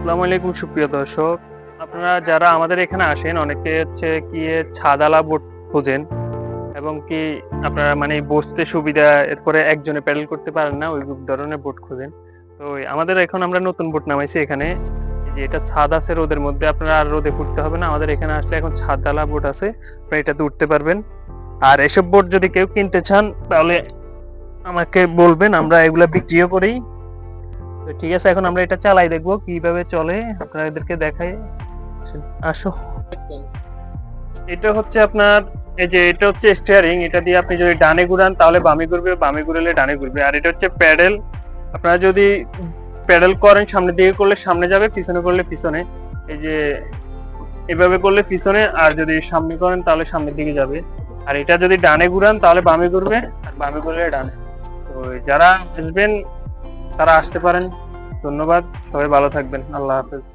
আসসালামু আলাইকুম সুপ্রিয় দর্শক, আপনারা যারা আমাদের এখানে আসেন অনেকে হচ্ছে কি ছাদওয়ালা বোট খোঁজেন এবং কি আপনারা মানে বসতে সুবিধা, এরপরে একজনে প্যাডেল করতে পারেন না ওই ধরনের বোট খোঁজেন। তো আমাদের এখন আমরা নতুন বোট নামাইছি এখানে। এই যে এটা ছাদ আছে রোদের মধ্যে, আপনারা আর রোদে ঘুরতে হবে না, আমাদের এখানে আসলে এখন ছাদওয়ালা বোট আছে, আপনারা এটাতে উঠতে পারবেন। আর এসব বোট যদি কেউ কিনতে চান তাহলে আমাকে বলবেন, আমরা এগুলা বিক্রিও করি। তো ঠিক আছে, এখন আমরা এটা চালাই দেখবো কিভাবে চলে, আপনাদেরকে দেখাই। আসো, এটা হচ্ছে আপনার এই যে এটা হচ্ছে স্টিয়ারিং, এটা দিয়ে আপনি যদি ডানে ঘুরান তাহলে বামে ঘুরবে, বামে ঘুরলে ডানে ঘুরবে। আর এটা হচ্ছে প্যাডেল, আপনারা যদি প্যাডেল করেন সামনের দিকে করলে সামনে যাবে, পিছনে করলে পিছনে। এই যে এভাবে করলে পিছনে, আর যদি সামনে করেন তাহলে সামনের দিকে যাবে। আর এটা যদি ডানে ঘুরান তাহলে বামে ঘুরবে, আর বামে করলে ডানে। তো যারা আসবেন তারা আসতে পারেন। ধন্যবাদ, সবাই ভালো থাকবেন, আল্লাহ হাফেজ।